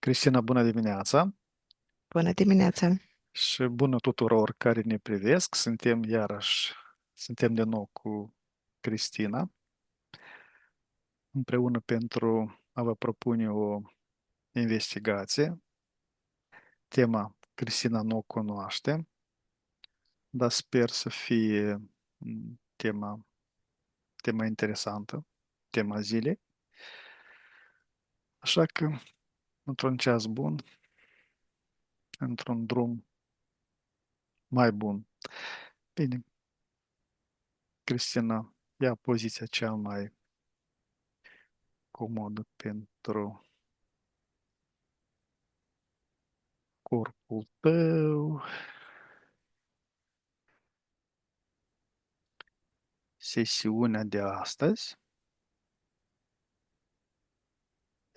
Cristina, bună dimineața Bună dimineața! și bună tuturor care ne privesc. Suntem din nou cu Cristina împreună pentru a vă propune o investigație. Tema Cristina nu o cunoaște, dar sper să fie tema interesantă, tema zilei. Așa că, într-un ceas bun, într-un drum mai bun. Bine, Cristina, ia poziția cea mai comodă pentru corpul tău. Sesiunea de astăzi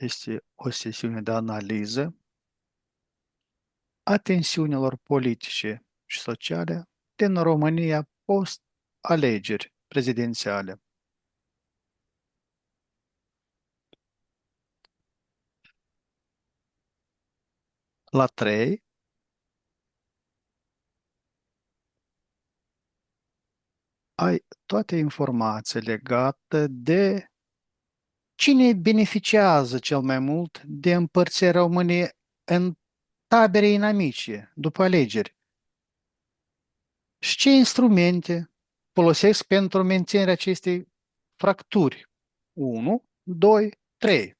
este o sesiune de analiză a tensiunilor politice și sociale din România post-alegeri prezidențiale. La 3 ai toate informații legate de cine beneficiază cel mai mult de împărțirea României în tabere inamice după alegeri și ce instrumente folosesc pentru menținerea acestei fracturi. 1, 2, 3.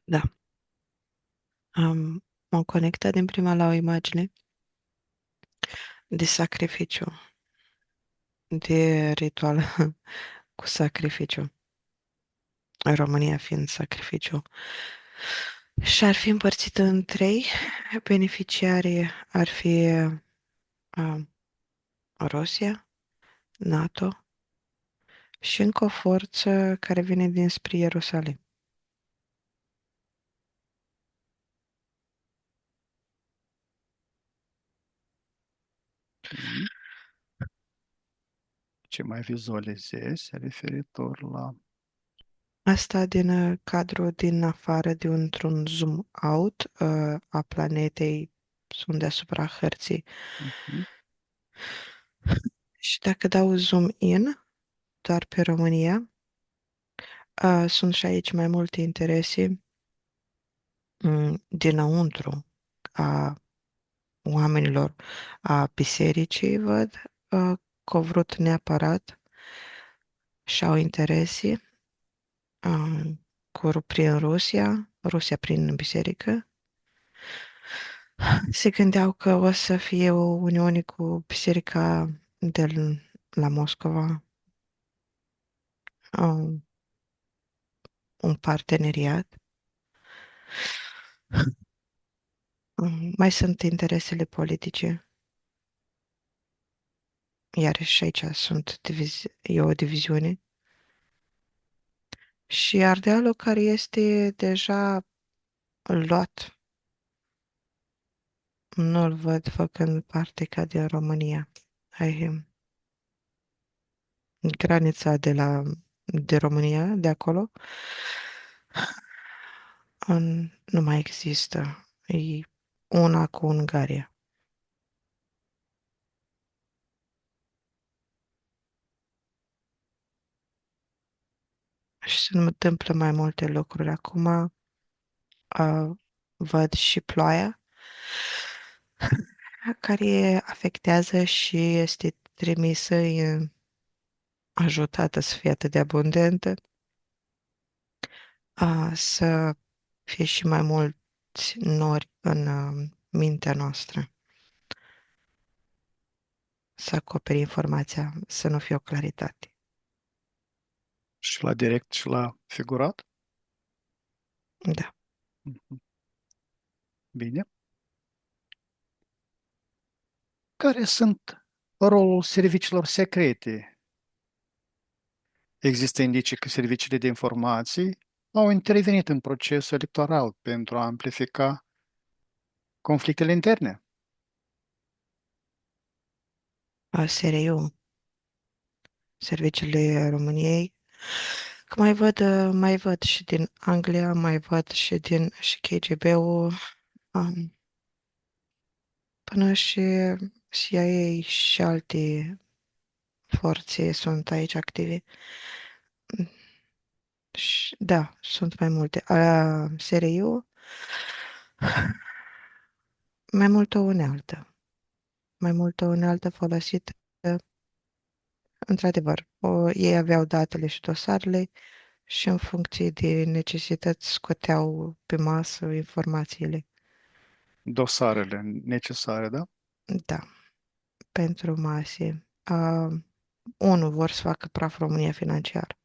Da, m-am conectat din prima la o imagine de sacrificiu, de ritual cu sacrificiu, România fiind sacrificiu. Și ar fi împărțită în trei. Beneficiarii ar fi um, Rusia, NATO și încă o forță care vine dinspre Ierusalim. Mm. Ce mai vizualizezi referitor la... Asta din cadrul din afară de într-un zoom out a planetei, sunt deasupra hărții. Mhm. Și dacă dau zoom in, doar pe România, sunt și aici mai multe interese dinăuntru a oamenilor, a bisericii, văd, că au vrut neapărat și au interese prin Rusia, Rusia prin biserică. Se gândeau că o să fie o uniune cu biserica de la Moscova, um, un parteneriat. Mai sunt interesele politice, iarăși aici e o diviziune. Și Ardealul care este deja luat, nu-l văd făcând parte ca din România. Ai granița de România, de acolo, nu mai există. E una cu Ungaria. Și se întâmplă mai multe lucruri. Acum văd și ploaia care afectează și este trimisă, e ajutată să fie atât de abundentă, să fie și mai mulți nori în mintea noastră, să acoperi informația, să nu fie o claritate. Și la direct și la figurat? Da. Mhm. Bine. Care sunt rolul serviciilor secrete? Există indicii că serviciile de informații au intervenit în procesul electoral pentru a amplifica conflictele interne. SRI-ul. serviciile României. Că mai văd și din Anglia, mai văd și KGB-ul, um, până și CIA și alte forțe sunt aici active. Și, da, sunt mai multe. SRI-ul, mai multă unealtă folosită. Într-adevăr, ei aveau datele și dosarele și în funcție de necesități scoteau pe masă informațiile. Dosarele necesare, da? Da, pentru mase. Unu, vor să facă praf România financiar.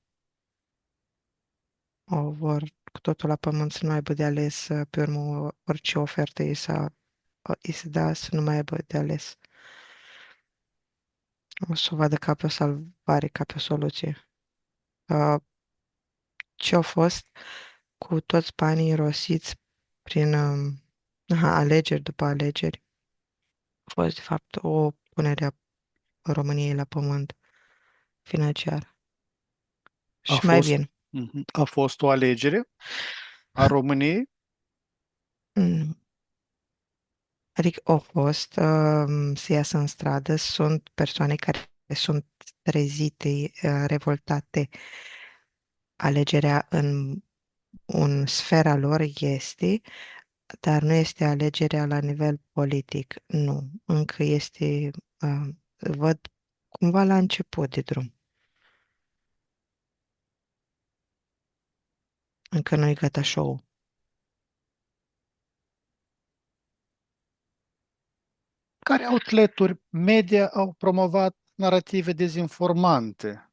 O vor cu totul la pământ să nu aibă de ales, pe urmă orice ofertă îi se da să nu mai aibă de ales. O să o vadă ca pe o salvare, ca pe o soluție. Uh, Ce a fost cu toți banii rosiți prin alegeri după alegeri, a fost de fapt o punere a României la pământ financiar. A Și mai fost, bine. a fost o alegere a României? Mm, Adică au fost să iasă în stradă, sunt persoane care sunt trezite, revoltate. Alegerea în sfera lor este, dar nu este alegerea la nivel politic. Nu, încă este, văd cumva la început de drum. Încă nu e gata show. Care outleturi media au promovat narative dezinformante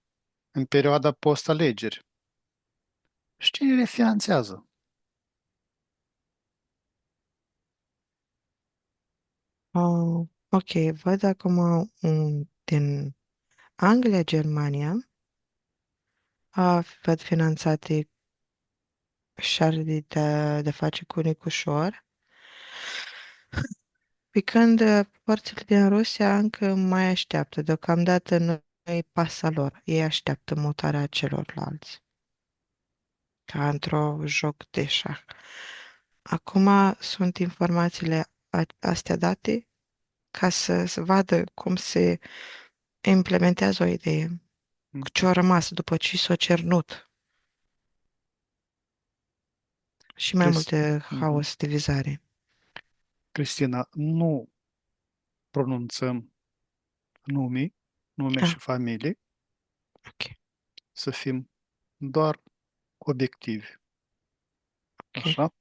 în perioada post-alegeri? Și cine le finanțează? Ok, văd acum din Anglia, Germania, văd finanțate șardi de face cu Nicușor, pe când părțile din Rusia încă mai așteaptă. Deocamdată nu îi pasă lor. Ei așteaptă mutarea celorlalți, ca într-o joc de șah. Acum sunt informațiile astea date ca să vadă cum se implementează o idee. Cu ce a rămas după ce s-a cernut și mai Cris- multe Mhm. haos, divizare. Cristina, nu pronunțăm nume Ah, și familii, ok, să fim doar obiectivi. ok. Așa?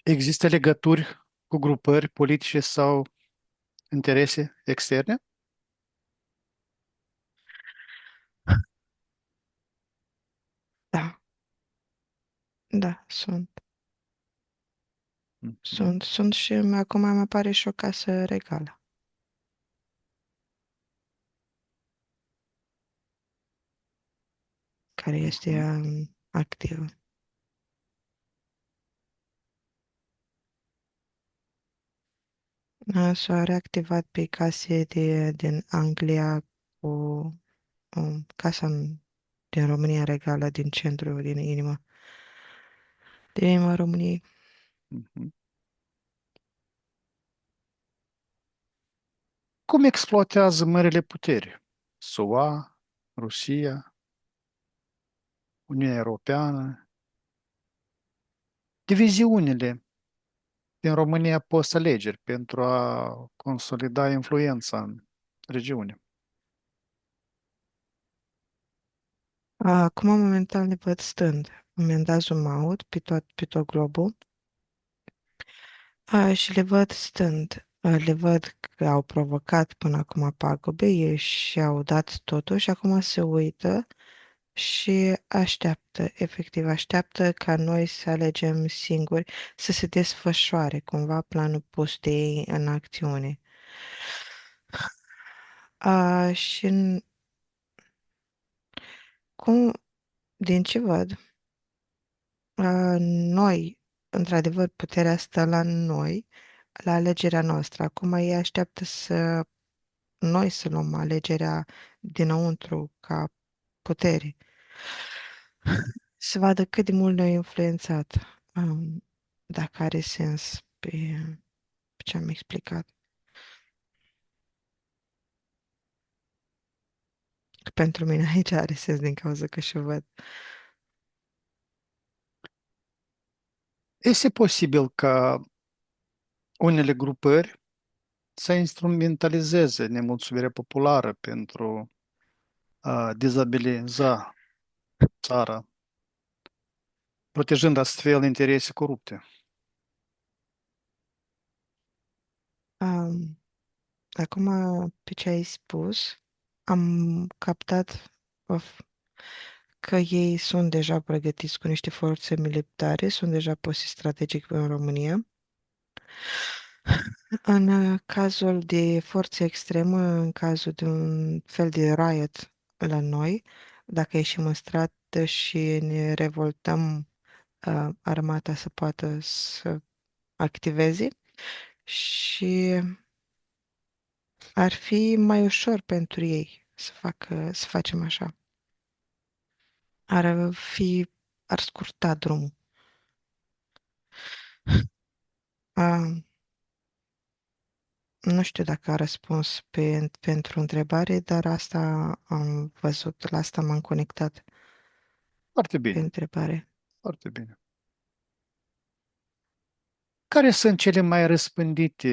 Există legături cu grupări politice sau interese externe? Da, da, sunt. Mhm. Sunt și acum îmi apare și o casă regală, care este Mhm. activă. S-a reactivat pe case din Anglia cu casa din România regală, din centru, din inima României. Mhm. Cum exploatează marile puteri? SUA, Rusia, Uniunea Europeană, diviziunile din România post-alegeri pentru a consolida influența în regiune. Acum, momentan, le văd stând. Mi-am dat zoom out pe tot globul. Și le văd stând. Le văd că au provocat până acum pagube, ei și-au dat totul și acum se uită și așteaptă, efectiv, așteaptă ca noi să alegem singuri, să se desfășoare cumva planul pus de ei în acțiune. Și cum, din ce văd, noi, într-adevăr, puterea stă la noi, la alegerea noastră. Acum ei așteaptă să noi să luăm alegerea dinăuntru ca putere. Să vadă cât de mult ne-a influențat, dacă are sens pe ce am explicat. Că pentru mine aici are sens din cauza că și văd. Este posibil ca unele grupări să instrumentalizeze nemulțumirea populară pentru a dezabiliza țara, protejând astfel interese corupte. Um, Acum, pe ce ai spus, am captat că ei sunt deja pregătiți cu niște forțe militare, sunt deja poziții strategic în România. În cazul de forță extremă, în cazul de un fel de riot la noi, dacă ieșim în stradă și ne revoltăm, armata să poată să activeze și ar fi mai ușor pentru ei să facem așa. Ar fi, ar scurta drumul. A, nu știu dacă a răspuns pentru întrebare, dar asta am văzut, la asta m-am conectat Foarte pe bine, întrebare. foarte bine. Care sunt cele mai răspândite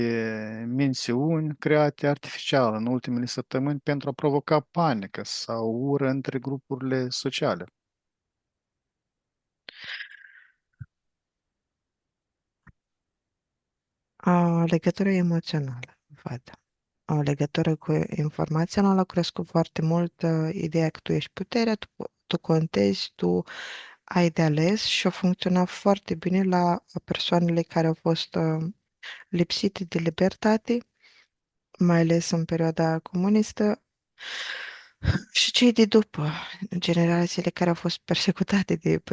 mențiuni create artificial în ultimele săptămâni pentru a provoca panică sau ură între grupurile sociale? O legătură emoțională, văd. O legătură cu informația nu a crescut foarte mult, ideea că tu ești puterea, tu contezi, tu ai de ales și a funcționat foarte bine la persoanele care au fost lipsite de libertate, mai ales în perioada comunistă, și cei de după, generațiile care au fost persecutate de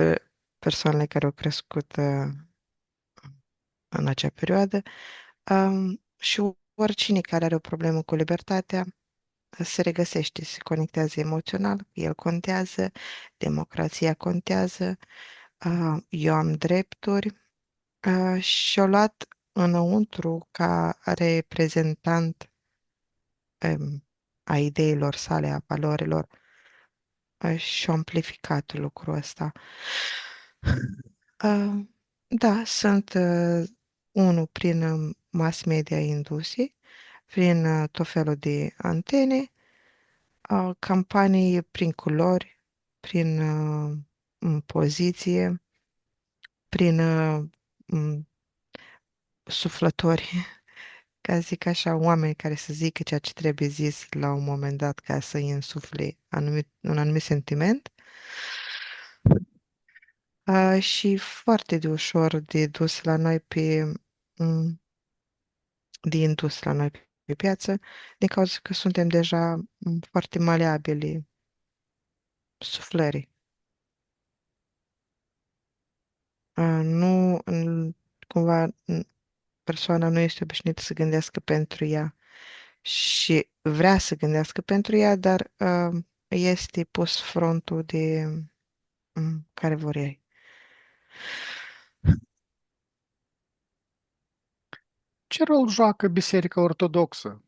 persoanele care au crescut în acea perioadă, și oricine care are o problemă cu libertatea se regăsește, se conectează emoțional, el contează, democrația contează, eu am drepturi, și-o luat înăuntru ca reprezentant, a ideilor sale, a valorilor, și-a amplificat lucrul ăsta. Uh, da, sunt unul prin mass media induse, prin tot felul de antene, campanii prin culori, prin poziție, prin suflători, ca zic așa, oameni care să zică ceea ce trebuie zis la un moment dat ca să îi însufle un anumit sentiment. Și foarte de ușor de dus la noi m, de indus la noi pe piață, din cauza că suntem deja foarte maleabili suflării. Nu, cumva, persoana nu este obișnuită să gândească pentru ea și vrea să gândească pentru ea, dar este pus frontul de care vor ei. Ce rol joacă Biserica Ortodoxă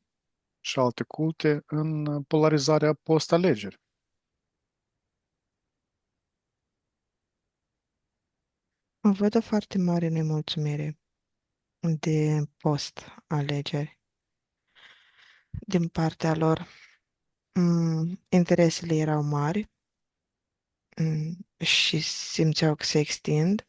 și alte culte în polarizarea post-alegeri? Văd o foarte mare nemulțumire de post-alegeri din partea lor. Interesele erau mari, și simțeau că se extind,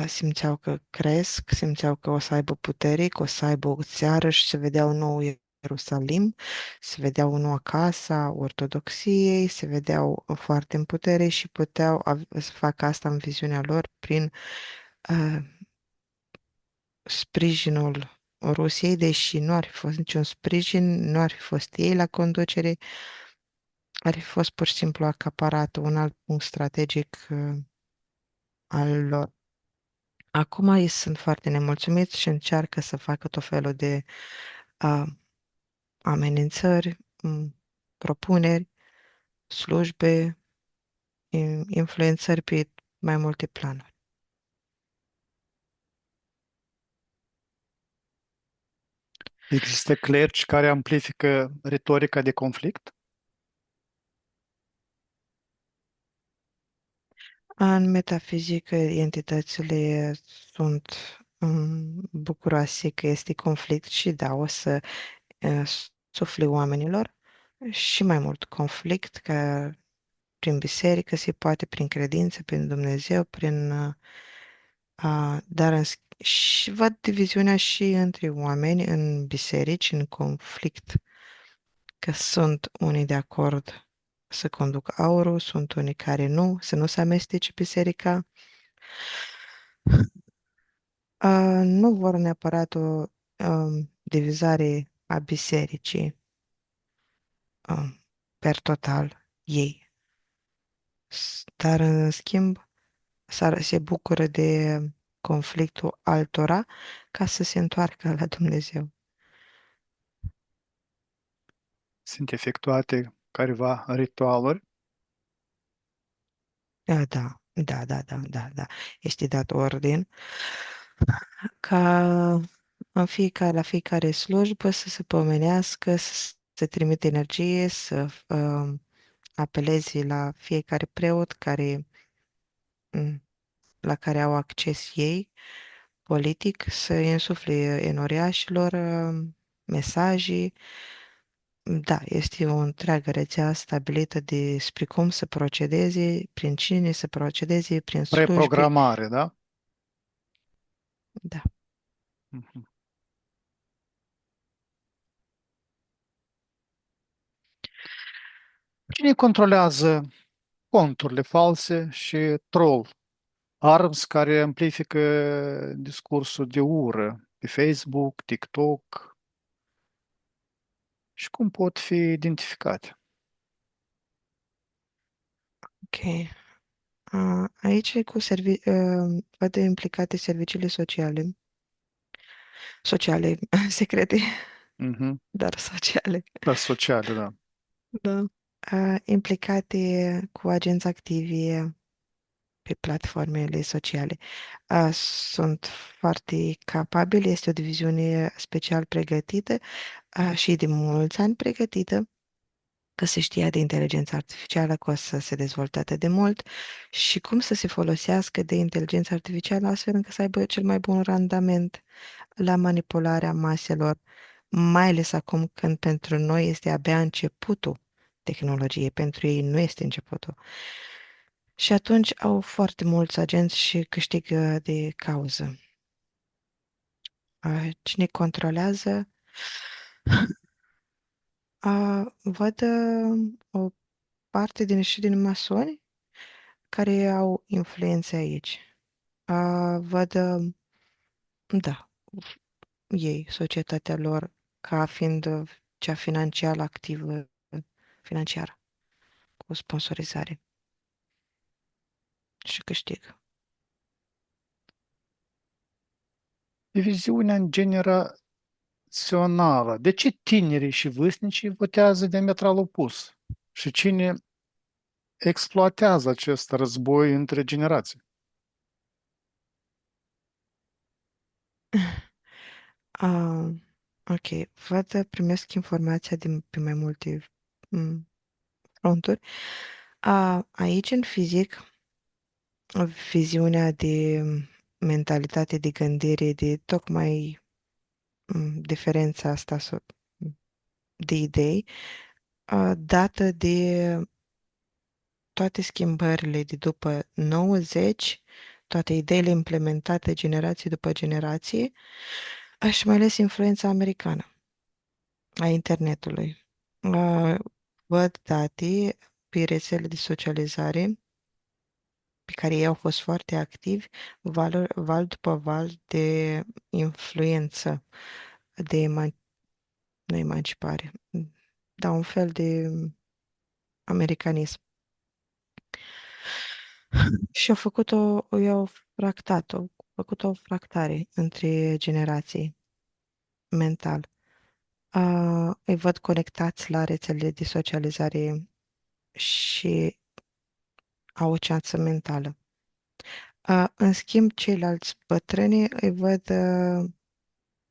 simțeau că cresc, simțeau că o să aibă putere, că o să aibă o țară și se vedea un nou Ierusalim, se vedea o nouă casă a ortodoxiei, se vedeau foarte în putere și puteau să facă asta în viziunea lor prin uh, sprijinul Rusiei, deși nu ar fi fost niciun sprijin, nu ar fi fost ei la conducere, ar fi fost pur și simplu acaparat un alt punct strategic al lor. Acum ei sunt foarte nemulțumiți și încearcă să facă tot felul de amenințări, propuneri, slujbe, influențări pe mai multe planuri. Există clerici care amplifică retorica de conflict? În metafizică, entitățile sunt bucuroase că este conflict și da, o să sufle oamenilor și mai mult conflict ca prin biserică se poate, prin credință, prin Dumnezeu, dar și văd diviziunea și între oameni în biserici, în conflict, că sunt unii de acord să conduc aurul, sunt unii care nu, să nu se amestece biserica. Nu vor neapărat o divizare a bisericii per total ei, dar în schimb se bucură de conflictul altora ca să se întoarcă la Dumnezeu. Sunt efectuate careva ritualuri Da. Este dat ordin ca la fiecare slujbă să se pomenească, să se trimite energie, să apeleze la fiecare preot m, la care au acces ei, politic, să insufle enoriașilor mesaje. Da, este o întreagă rețea stabilită despre cum să procedeze, prin cine să procedeze, prin slujbe. preprogramare, da? Da. Mhm. Cine controlează conturile false și troll? Arms care amplifică discursul de ură pe Facebook, TikTok și cum pot fi identificate? Ok. Aici e văd implicate serviciile sociale, sociale, secrete, Mhm. dar sociale. Da, sociale, da. Da. Implicate cu agenți activi pe platformele sociale. Sunt foarte capabili, este o diviziune special pregătită și de mulți ani pregătită, că se știa de inteligența artificială că o să se dezvolte atât de mult și cum să se folosească de inteligența artificială astfel încât să aibă cel mai bun randament la manipularea maselor, mai ales acum când pentru noi este abia începutul tehnologiei, pentru ei nu este începutul. Și atunci au foarte mulți agenți și câștigă de cauză. Cine controlează? Văd o parte din masoni care au influențe aici. Văd, da, ei, societatea lor, ca fiind cea financiară activă, financiară, cu sponsorizare și câștig. Diviziunea în generațională. De ce tinerii și vârstnicii votează diametral opus? Și cine exploatează acest război între generații? Ah, ok, văd, primesc informația pe mai multe mm, fronturi. Aici, în fizic, viziunea de mentalitate, de gândire, de tocmai diferența asta de idei, dată de toate schimbările de după 90, toate ideile implementate generație după generație, și mai ales influența americană a internetului. Uh, Văd date pe rețele de socializare pe care ei au fost foarte activi, val după val de influență, de nu emancipare, dar un fel de americanism. Și i-au făcut o fractare între generații mental. îi văd conectați la rețelele de socializare și au o ceață mentală. În schimb, ceilalți bătrâni îi văd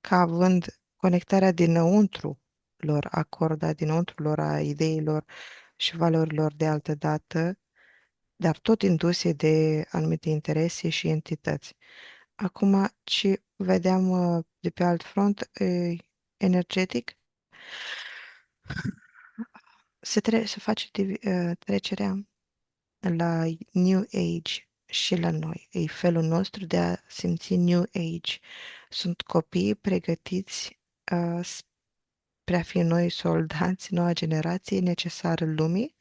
ca având conectarea dinăuntru lor, acorda dinăuntru lor a ideilor și valorilor de altă dată, dar tot induse de anumite interese și entități. Acum, ce vedeam de pe alt front, energetic, se face trecerea la New Age și la noi. E felul nostru de a simți New Age. Sunt copii pregătiți spre a fi noi soldați, noua generație necesară lumii.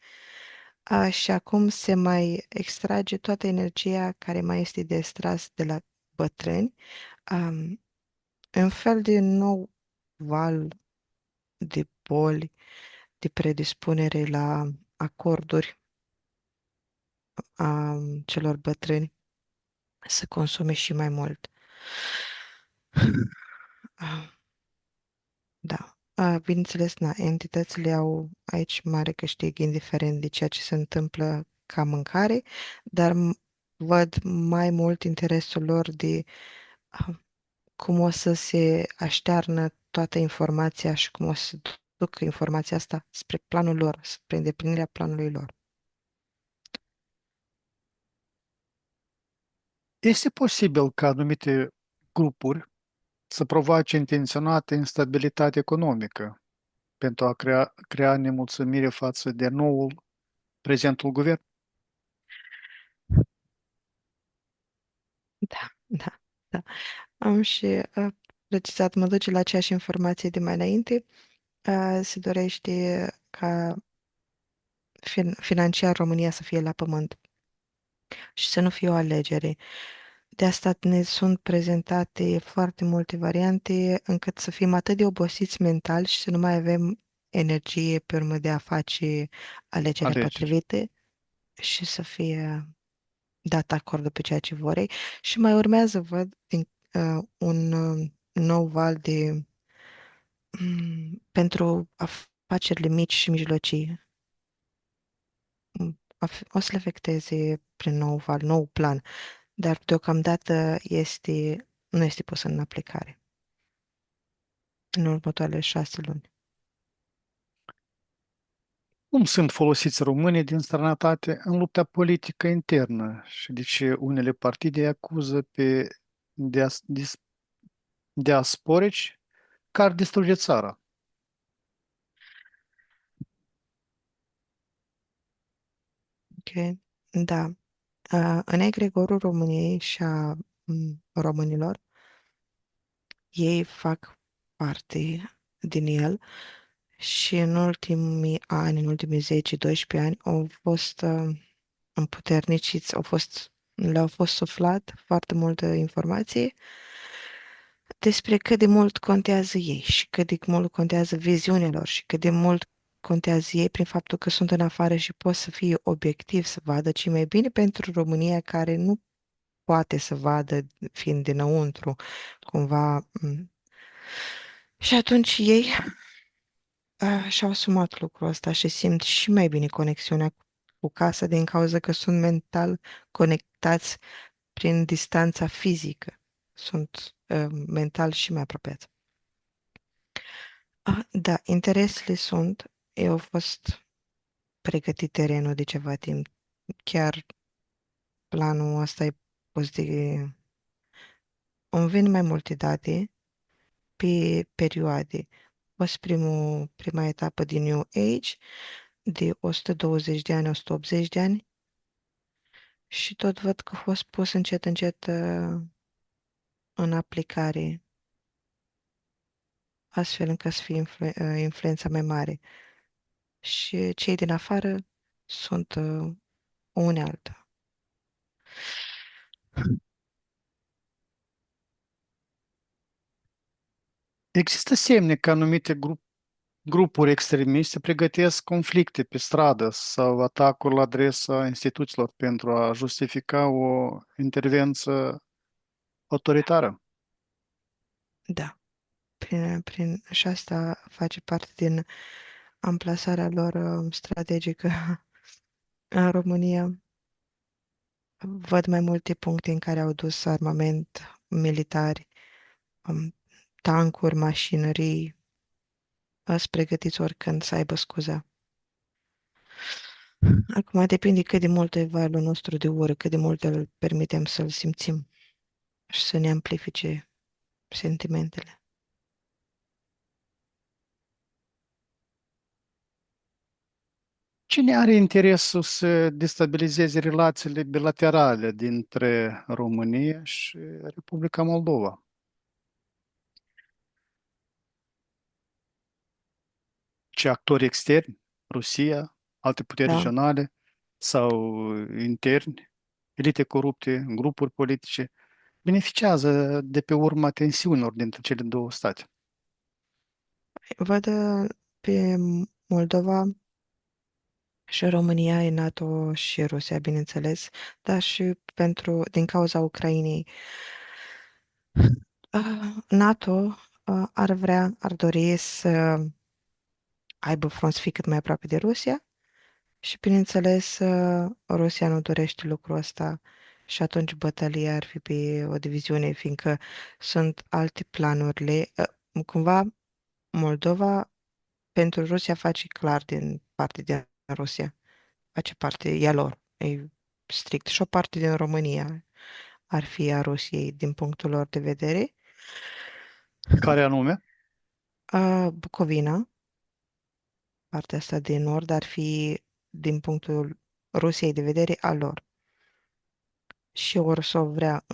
Și acum se mai extrage toată energia care mai este de extras de la bătrâni, um, în fel de nou val de boli, de predispunere la acorduri a celor bătrâni să consume și mai mult. Ah, da. Bineînțeles, na, entitățile au aici mare câștig, indiferent de ceea ce se întâmplă ca mâncare, dar văd mai mult interesul lor de cum o să se aștearnă toată informația și cum o să ducă informația asta spre planul lor, spre îndeplinirea planului lor. Este posibil ca anumite grupuri să provoace intenționat instabilitate economică pentru a crea nemulțumire față de noul prezentul guvern? Da, da, da. Am și precizat, mă duce la aceeași informație de mai înainte. Se dorește ca financiar România să fie la pământ și să nu fie o alegere. De asta ne sunt prezentate foarte multe variante încât să fim atât de obosiți mental și să nu mai avem energie pe urmă de a face alegerea Alegeri. potrivită și să fie dat acordul pe ceea ce vor ei. Și mai urmează, văd, un nou val de pentru afacerile mici și mijlocii. O să le afecteze prin nou val, nou plan, dar deocamdată nu este pus în aplicare în următoarele 6 luni. Cum sunt folosiți românii din străinătate în lupta politică internă și de ce unele partide îi acuză pe diasporici că ar distruge țara? Ok? Da. În egregorul României și a românilor, ei fac parte din el și în ultimii ani, în ultimii 10-12 ani, au fost împuterniciți, le-au fost suflat foarte multă informație despre cât de mult contează ei și cât de mult contează viziunea lor și cât de mult contează ei prin faptul că sunt în afară și pot să fie obiectiv, să vadă ce mai bine pentru România care nu poate să vadă fiind dinăuntru cumva. Și atunci ei și-au asumat lucrul ăsta și simt și mai bine conexiunea cu casa din cauza că sunt mental conectați prin distanța fizică. Sunt mental și mai apropiați. Da, interesele sunt. Eu au fost pregătit terenul de ceva timp. Chiar planul ăsta e pus de... Îmi vin mai multe date pe perioade. A fost prima etapă din New Age de 120 de ani, 180 de ani și tot văd că a fost pus încet, încet în aplicare, astfel încât să fie influența mai mare. Și cei din afară sunt o unealtă. Există semne că anumite grupuri extremiste pregătesc conflicte pe stradă sau atacuri la adresa instituțiilor pentru a justifica o intervenție autoritară. Da. Și asta face parte din amplasarea lor strategică în România. Văd mai multe puncte în care au dus armament militari, um, tancuri, mașinării, sunt pregătiți oricând să aibă scuza. Acum depinde cât de mult e valul nostru de ură, cât de mult îl permitem să-l simțim și să ne amplifice sentimentele. Cine are interesul să destabilizeze relațiile bilaterale dintre România și Republica Moldova? Ce actori externi? Rusia, alte puteri Da, regionale sau interni, elite corupte, grupuri politice, beneficiază de pe urma tensiunilor dintre cele două state. văd pe Moldova și România, e NATO și Rusia, bineînțeles, dar și din cauza Ucrainei. NATO ar dori să aibă front să fie cât mai aproape de Rusia și, bineînțeles, Rusia nu dorește lucrul ăsta și atunci bătălia ar fi pe o diviziune, fiindcă sunt alte planurile. Cumva, Moldova pentru Rusia face clar din parte din Rusia. Face parte, e a lor, e strict. Și o parte din România ar fi a Rusiei din punctul lor de vedere. Care anume? Bucovina, partea asta de nord, ar fi din punctul Rusiei de vedere a lor. Și ori să o vrea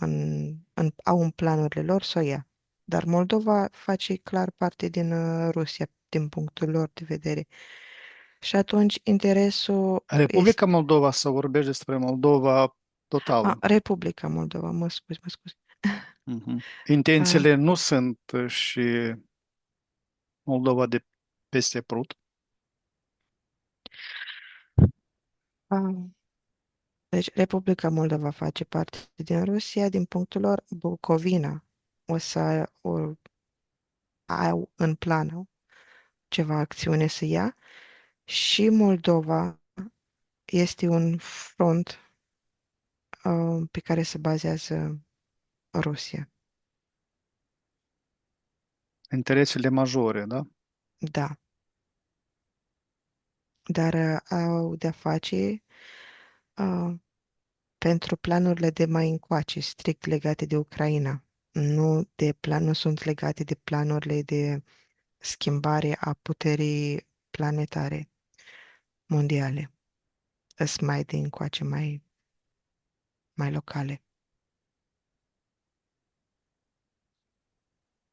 au în planurile lor să o ia. Dar Moldova face clar parte din Rusia, din punctul lor de vedere. Și atunci interesul este Republica Moldova sau vorbești despre Moldova totală? Republica Moldova, mă scuzi, mă scuzi. Mhm. A, Intențiile nu sunt și Moldova de peste Prut. a, deci Republica Moldova face parte din Rusia, din punctul lor, Bucovina au în plan ceva acțiune să ia și Moldova este un front pe care se bazează Rusia. Interesele majore, da? Da, dar au de-a face uh, pentru planurile de mai încoace, strict legate de Ucraina. Nu sunt legate de planurile de schimbare a puterii planetare mondiale. Sunt mai de încoace, mai locale.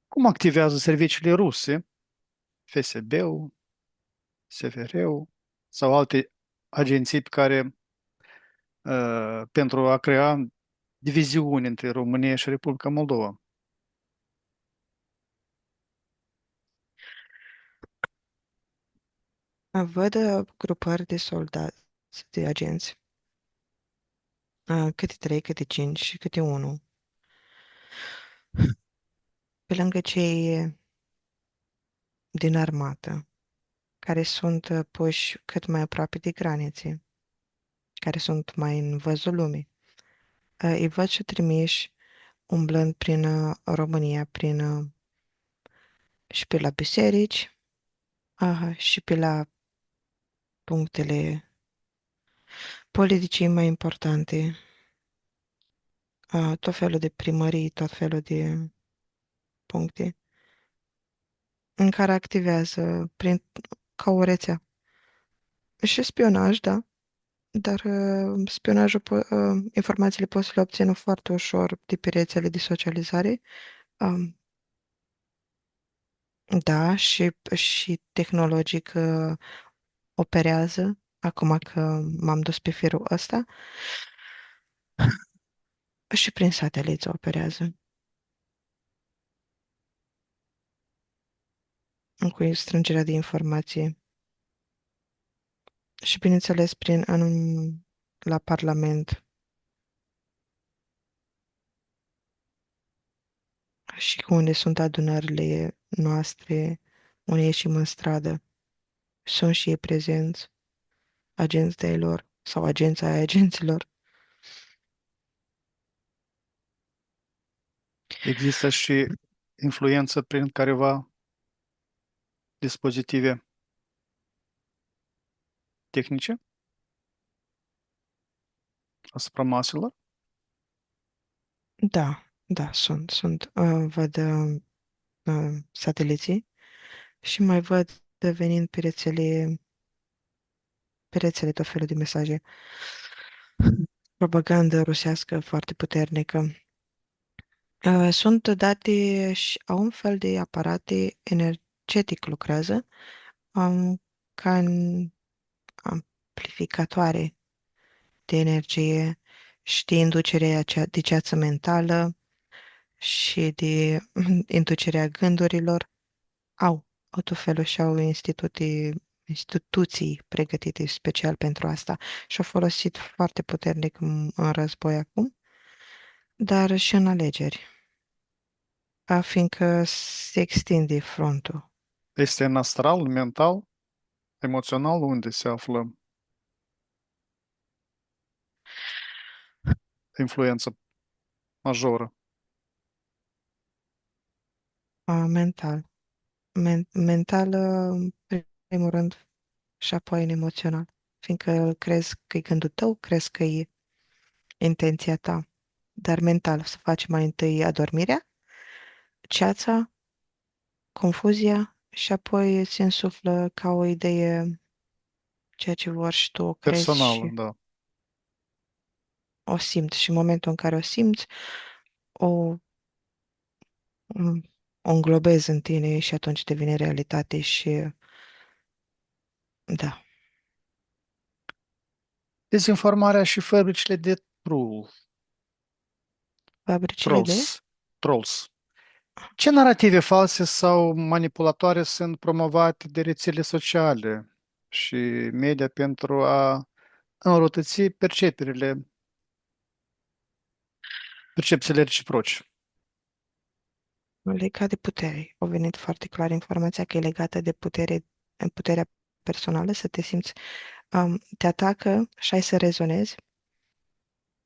Cum activează serviciile ruse, FSB-ul, SFR-ul sau alte agenții pe care, pentru a crea diviziuni între România și Republica Moldova? Văd grupări de soldați, de agenți, câte trei, câte cinci și câte unul, pe lângă cei din armată, care sunt puși cât mai aproape de granițe, care sunt mai în văzul lumii. Îi văd și trimiși umblând prin România, și pe la biserici, și pe la punctele politicii mai importante, tot felul de primării, tot felul de puncte în care activează ca o rețea. Și spionaj, da, dar informațiile pot să le obțină foarte ușor de pe rețele de socializare. Um, da, și tehnologic operează, acum că m-am dus pe firul ăsta, și prin sateliți operează, cu strângerea de informații. Și, bineînțeles, la Parlament și unde sunt adunările noastre, unde ieșim în stradă. Sunt și ei prezenți, agenți de lor sau agența ai agenților. Există și influență prin careva dispozitive tehnice asupra maselor. Da, da, sunt. Văd sateliții și mai văd venind pe rețele tot felul de mesaje. Propagandă rusească foarte puternică. Sunt date și au un fel de aparate energetic lucrează ca în amplificatoare de energie și de inducerea de ceață mentală și de inducerea gândurilor. Au tot felul și au instituții pregătite special pentru asta și au folosit foarte puternic în război acum, dar și în alegeri, fiindcă se extinde frontul. Este în astral, mental, emoțional, unde se află influență majoră. Mental. Mental, în primul rând, și apoi în emoțional, fiindcă crezi că e gândul tău, crezi că e intenția ta, dar mental să faci mai întâi adormirea, ceața, confuzia și apoi îți însuflă ca o idee ceea ce vor și tu o crezi Personală, și da. o simți și în momentul în care o simți, o, o înglobezi în tine și atunci devine realitate și da, Dezinformarea și fabricile de fabricile de trolls. Trolls. Ce narrative false sau manipulatoare sunt promovate de rețele sociale și media pentru a înrăutăți percepțiile reciproce? legat de putere. A venit foarte clar informația că e legată de puterea personală, să te simți, te atacă și ai să rezonezi,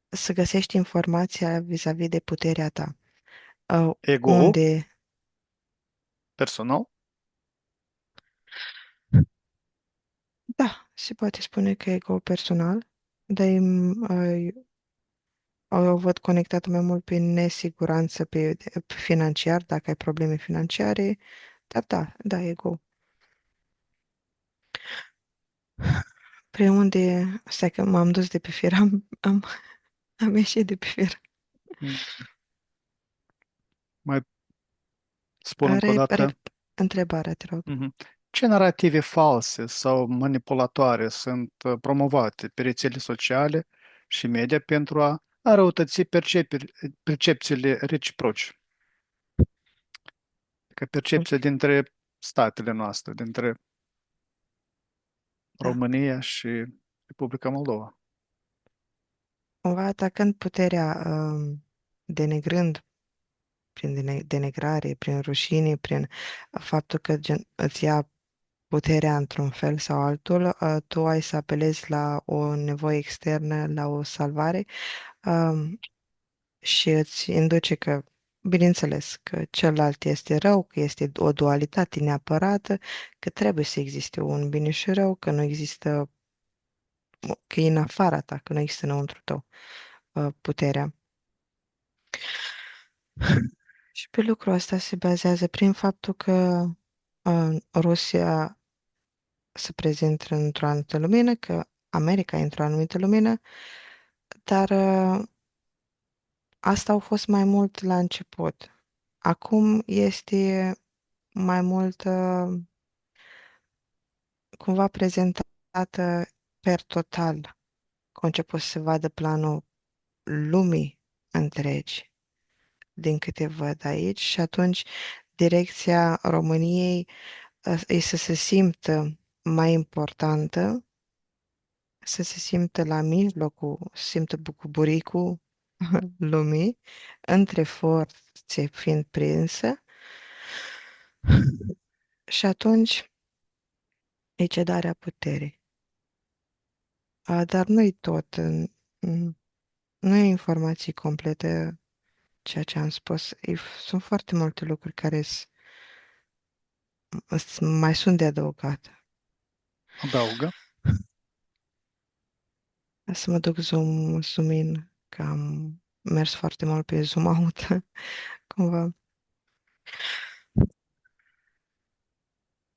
să găsești informația vis-a-vis de puterea ta. Ego Unde, personal, da, se poate spune că ego personal, dar o văd conectat mai mult pe nesiguranță, pe financiar, dacă ai probleme financiare, dar da, ego. Pe unde, stai că m-am dus de pe fir, am ieșit de pe fir. mai spun încă o dată. Întrebarea, te rog. Mhm. Ce narrative false sau manipulatoare sunt promovate pe rețele sociale și media pentru a înrăutăți percepțiile reciproce? Că percepția dintre statele noastre, dintre Da. România și Republica Moldova. Cumva atacând puterea, denigrând prin denigrare, prin rușine, prin faptul că îți ia puterea într-un fel sau altul, tu ai să apelezi la o nevoie externă, la o salvare, um, și îți induce că, bineînțeles, că celălalt este rău, că este o dualitate neapărată, că trebuie să existe un bine și rău, că nu există, că e în afara ta, că nu există înăuntru tău puterea. Și pe lucrul ăsta se bazează prin faptul că Rusia se prezintă într-o anumită lumină, că America e într-o anumită lumină, dar asta au fost mai mult la început. Acum este mai mult cumva prezentată per total, conceput să se vadă planul lumii întregi, din câte văd aici, și atunci direcția României e să se simtă mai importantă, să se simtă la mijlocul, să se simtă bucuricul, lumii, între forțe fiind prinsă, și atunci e cedarea puterii. Dar nu-i tot, nu e informații complete ceea ce am spus. Sunt foarte multe lucruri care mai sunt de adăugat. Adaugă. Să mă duc zoom in, că am mers foarte mult pe zoom out, cumva.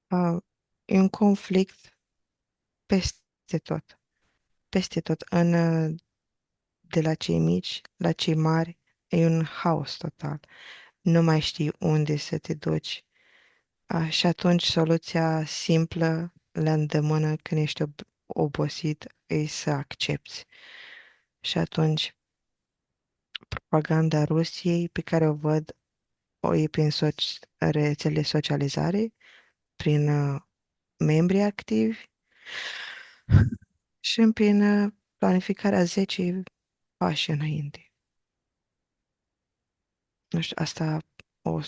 Uh, E un conflict peste tot. Peste tot. De la cei mici la cei mari, e un haos total. Nu mai știi unde să te duci. Și atunci soluția simplă, la îndemână, când ești obosit, e să accepti. Și atunci propaganda Rusiei pe care o văd o e prin rețele socializare, prin membri activi și prin planificarea 10 pași înainte. Nu știu, asta o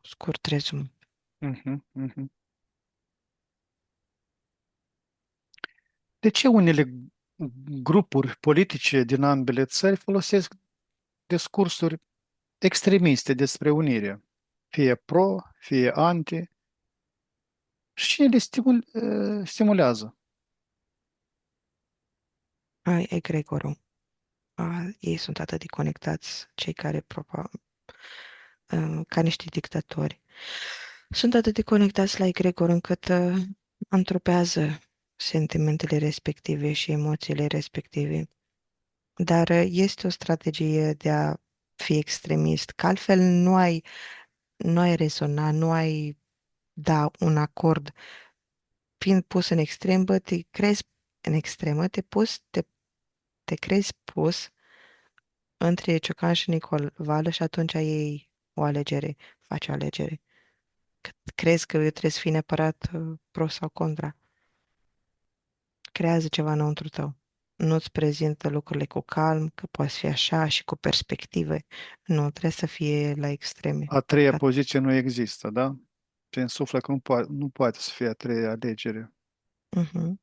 scurt rezum. Mhm, mhm. De ce unele grupuri politice din ambele țări folosesc discursuri extremiste despre unire, fie pro, fie anti, și le stimulează? Egregorul. Ei sunt atât de conectați, cei care ca niște dictatori. Sunt atât de conectați la egregor încât antropează sentimentele respective și emoțiile respective. Dar este o strategie de a fi extremist, că altfel nu ai rezona, nu ai da un acord. Fiind pus în extrem, bă, te crezi în extremă, te crezi pus între Ciocan și Nicol Vală și atunci ei o alegere, faci o alegere. Că crezi că eu trebuie să fii neapărat pro sau contra. Creează ceva înăuntru tău. Nu-ți prezintă lucrurile cu calm, că poate fi așa și cu perspective. Nu, trebuie să fie la extreme. A treia Ca... poziție nu există, da? Ce însuflă că nu poate să fie a treia alegere. Mhm.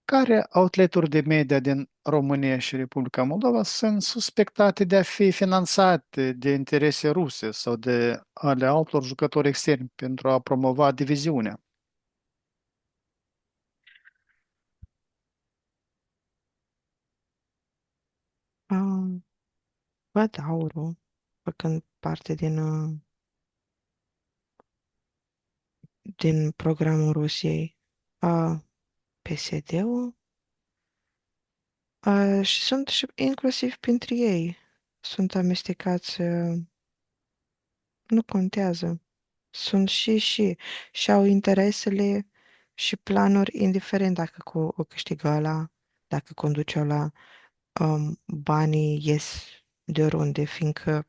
Care outleturi de media din România și Republica Moldova sunt suspectate de a fi finanțate de interese ruse sau de ale altor jucători externi pentru a promova diviziunea? Ah, văd aurul, făcând parte din programul Rusiei. PSD-ul și sunt și inclusiv printre ei. Sunt amestecați, nu contează. Sunt și au interesele și planuri, indiferent dacă o câștigă ăla, dacă conduce ăla, banii ies de oriunde, fiindcă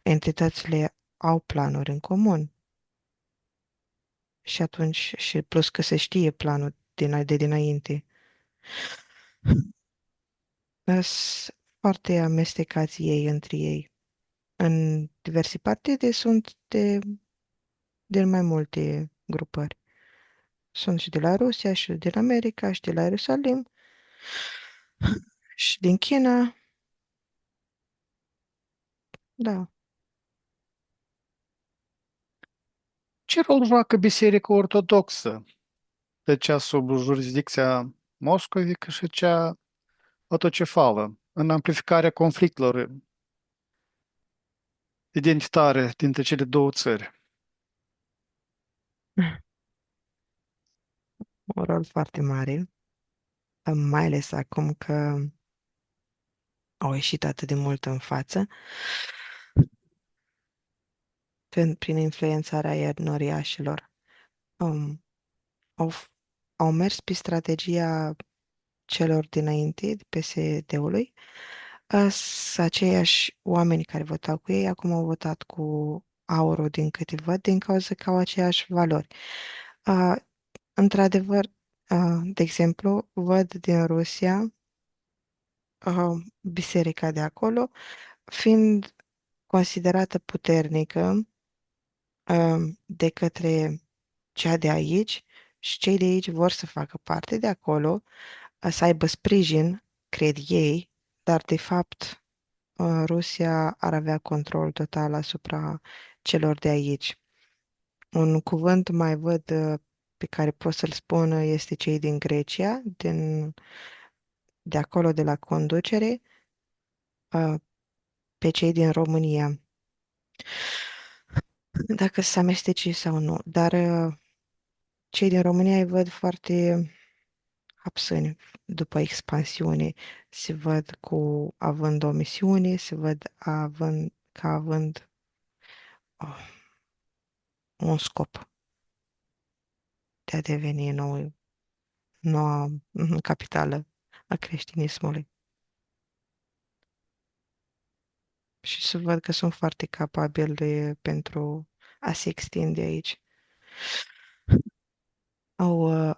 entitățile au planuri în comun. Și atunci, și plus că se știe planul de dinainte. Sunt foarte amestecați ei între ei. În diverse partide sunt de mai multe grupări. Sunt și de la Rusia, și de la America, și de la Ierusalim, și din China. Da. Ce rol joacă Biserica Ortodoxă, de cea sub jurisdicția moscovică și cea autocefală, în amplificarea conflictelor identitare dintre cele două țări? Un rol foarte mare, mai ales acum că au ieșit atât de mult în față, prin influențarea iernoriașilor. Um, au, au mers pe strategia celor dinainte, de PSD-ului, aceiași oameni care votau cu ei, acum au votat cu Auro, din câte văd, din cauza că au aceeași valori. A, într-adevăr, De exemplu, văd din Rusia biserica de acolo, fiind considerată puternică de către cea de aici și cei de aici vor să facă parte de acolo, să aibă sprijin, cred ei, dar de fapt Rusia ar avea control total asupra celor de aici. Un cuvânt mai văd pe care pot să-l spun este cei din Grecia, de acolo de la conducere, uh, pe cei din România, dacă să amestece sau nu. Dar cei din România îi văd foarte absâni după expansiune, se văd cu având o misiune, se văd având oh, un scop de a deveni noua capitală a creștinismului. Și să văd că sunt foarte capabili pentru a se extinde aici.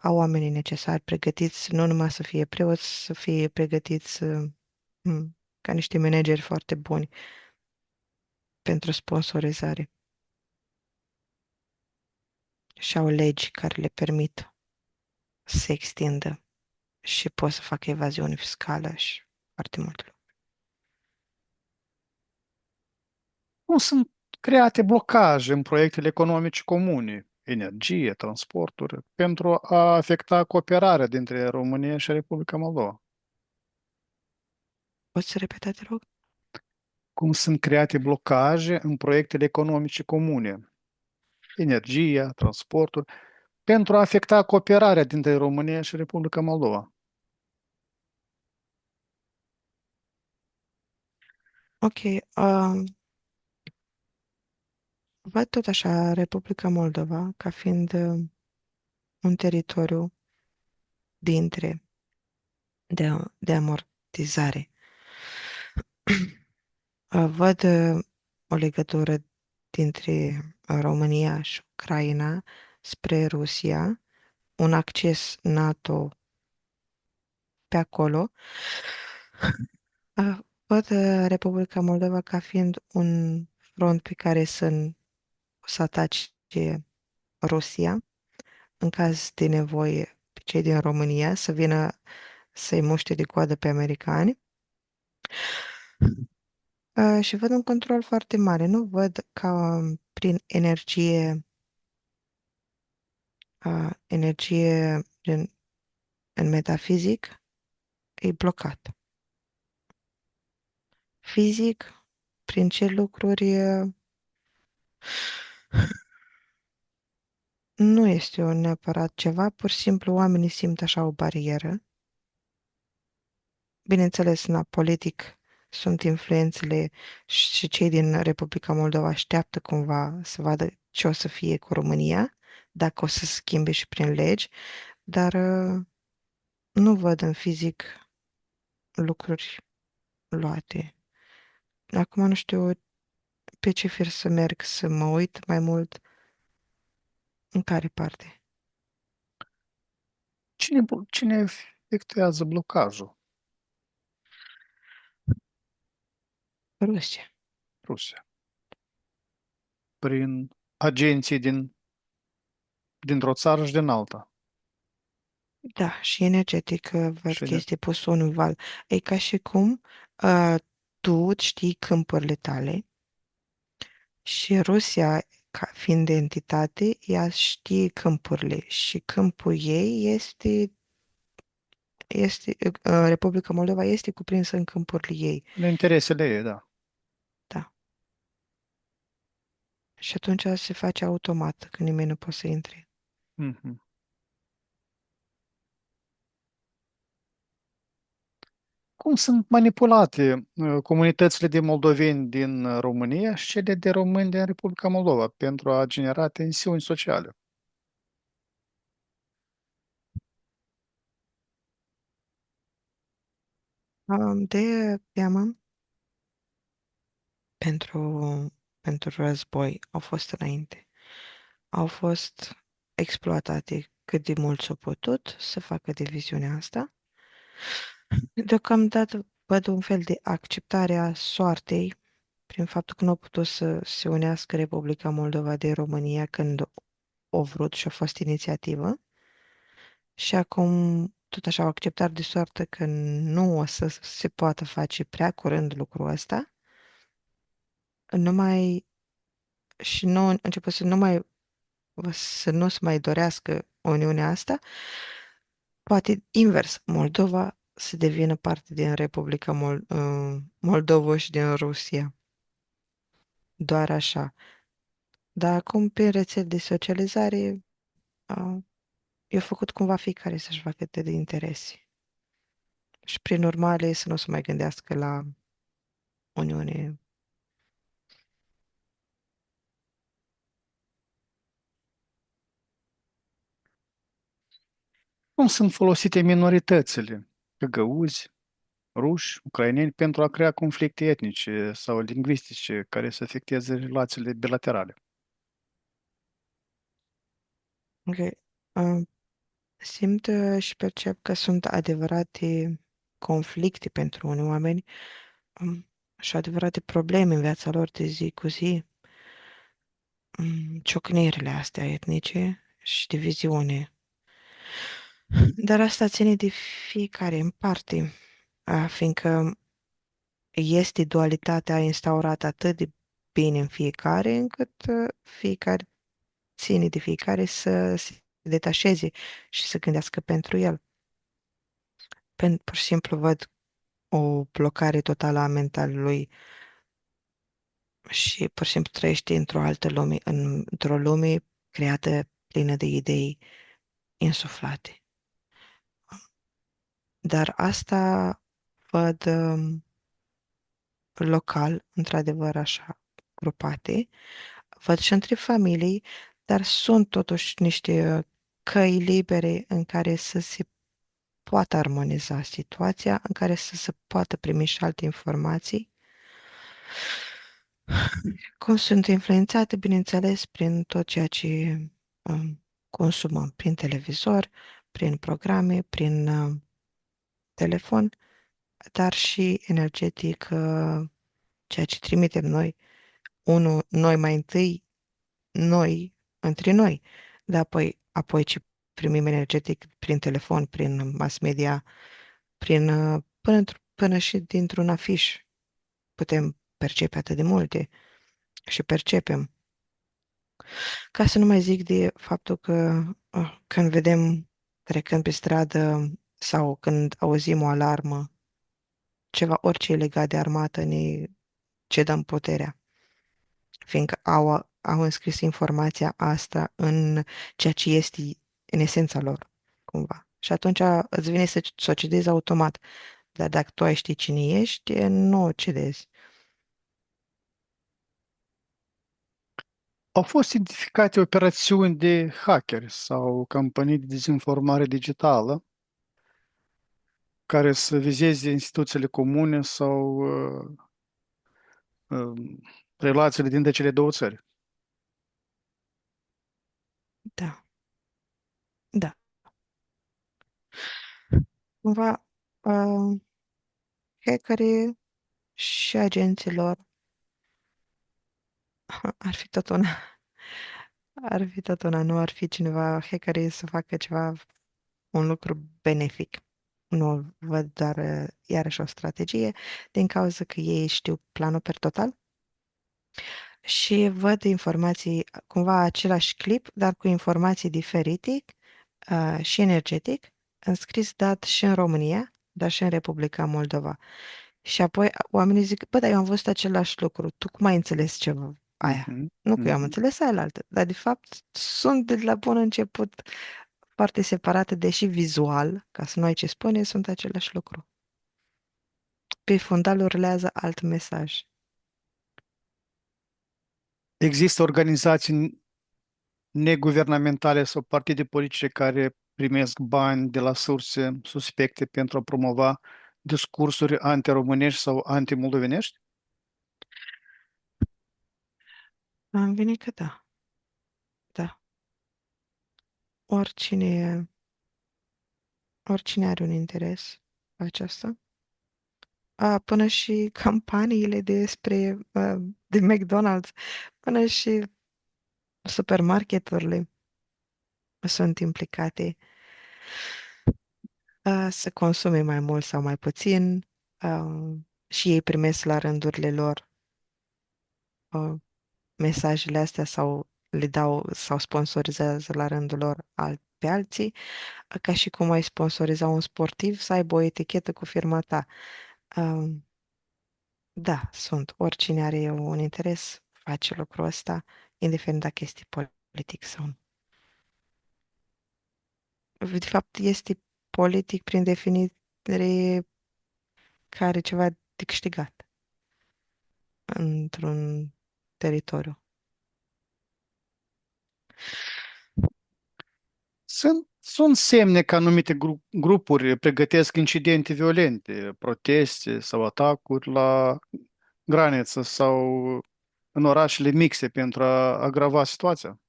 Au oamenii necesari, pregătiți nu numai să fie preoți, să fie pregătiți ca niște manageri foarte buni pentru sponsorizare. Și au legi care le permit să se extindă și pot să facă evaziune fiscală și foarte mult. Cum sunt create blocaje în proiectele economice comune, energie, transporturi, pentru a afecta cooperarea dintre România și Republica Moldova? Poți să repeta, te rog? Cum sunt create blocaje în proiectele economice comune, energia, transporturi, pentru a afecta cooperarea dintre România și Republica Moldova? Ok. Văd tot așa Republica Moldova ca fiind un teritoriu dintre de amortizare. Văd o legătură dintre România și Ucraina spre Rusia, un acces NATO pe acolo. Văd Republica Moldova ca fiind un front pe care să atace Rusia în caz de nevoie pe cei din România să vină să-i muște de coadă pe americani. Și văd un control foarte mare. Nu văd ca prin energie în metafizic, e blocat. Fizic, prin ce lucruri nu este un neapărat ceva, pur și simplu oamenii simt așa o barieră. Bineînțeles, na, politic sunt influențele și cei din Republica Moldova așteaptă cumva să vadă ce o să fie cu România, dacă o să se schimbe și prin legi, dar nu văd în fizic lucruri luate. Acum nu știu pe ce fir să merg să mă uit mai mult în care parte. Cine efectuează blocajul? Rusia. Rusia. Prin agenții dintr-o țară și din alta. Da, și energetic văd Și că este pus un val. E ca și cum uh, tu îți știi câmpurile tale și Rusia, ca fiind de entitate, ea știe câmpurile și câmpul ei Republica Moldova este cuprinsă în câmpurile ei. în interesele ei, da. Da. Și atunci se face automat, că nimeni nu poate să intre. Mhm. Cum sunt manipulate comunitățile de moldoveni din România și cele de români din Republica Moldova pentru a genera tensiuni sociale? De teamă pentru, pentru război au fost înainte. Au fost exploatate cât de mult s-a putut să facă diviziunea asta. Deocamdată văd un fel de acceptare a soartei prin faptul că nu a putut să se unească Republica Moldova de România când o vrut și a fost inițiativă. Și acum tot așa o acceptare de soartă că nu o să se poată face prea curând lucrul ăsta. Nu mai și nu început să nu se mai dorească Uniunea asta, poate invers, Moldova să devină parte din Republica Moldova și din Rusia. Doar așa. Dar acum, prin rețele de socializare, eu făcut cumva fiecare să-și facă de interese. Și prin urmare să nu se mai gândească la Uniune. Cum sunt folosite minoritățile, găgăuzi, ruși, ucraineni, pentru a crea conflicte etnice sau lingvistice care să afecteze relațiile bilaterale? Ok. Uh, Simt și percep că sunt adevărate conflicte pentru unii oameni și adevărate probleme în viața lor de zi cu zi. Ciocnirile astea etnice și diviziune. Dar asta ține de fiecare în parte, fiindcă este dualitatea instaurată atât de bine în fiecare, încât fiecare ține de fiecare să se detașeze și să gândească pentru el. Pur și simplu văd o blocare totală a mentalului și pur și simplu trăiește într-o altă lume, într-o lume creată plină de idei insuflate. Dar asta văd local, într-adevăr așa, grupate. Văd și între familii, dar sunt totuși niște căi libere în care să se poată armoniza situația, în care să se poată primi și alte informații. Cum sunt influențate, bineînțeles, prin tot ceea ce consumăm, prin televizor, prin programe, prin telefon, dar și energetic, ceea ce trimitem noi, unul, noi mai întâi, noi, între noi, dar apoi ce primim energetic prin telefon, prin mass media, până și dintr-un afiș. Putem percepe atât de multe și percepem. Ca să nu mai zic de faptul că când vedem trecând pe stradă sau când auzim o alarmă, ceva orice e legat de armată, ne cedăm puterea, fiindcă au înscris informația asta în ceea ce este în esența lor, cumva. Și atunci îți vine să o cedezi automat. Dar dacă tu ai ști cine ești, nu o cedezi. Au fost identificate operațiuni de hackeri sau campanii de dezinformare digitală care să vizeze instituțiile comune sau relațiile dintre cele două țări. Da, da. Cumva, hackerii și agenților ar fi tot una. Ar fi tot una, nu ar fi cineva hackerii să facă ceva, un lucru benefic. Nu văd doar iarăși o strategie, din cauza că ei știu planul per total și văd informații, cumva același clip, dar cu informații diferite și energetic, înscris dat și în România, dar și în Republica Moldova. Și apoi oamenii zic, bă, dar eu am văzut același lucru, tu cum ai înțeles ceva aia? Mhm, Nu că eu am mhm. înțeles aia altă, dar de fapt sunt de la bun început foarte separate, deși vizual, ca să nu ai ce spune, sunt același lucru. Pe fundal urlează alt mesaj. Există organizații neguvernamentale sau partide politice care primesc bani de la surse suspecte pentru a promova discursuri antiromânești sau antimoldovenești? Am venit că da, da. oricine, oricine are un interes la aceasta. Până și campaniile de McDonald's, până și supermarketurile sunt implicate să consume mai mult sau mai puțin, și ei primesc la rândurile lor uh, mesajele astea sau le dau sau sponsorizează la rândul lor pe alții, ca și cum ai sponsoriza un sportiv să aibă o etichetă cu firma ta. Um, da, sunt. Oricine are un interes face lucrul ăsta, indiferent dacă este politic sau nu. De fapt, este politic prin definiție care are ceva de câștigat într-un teritoriu. Sunt semne că anumite grupuri pregătesc incidente violente, proteste sau atacuri la graniță sau în orașele mixe pentru a agrava situația.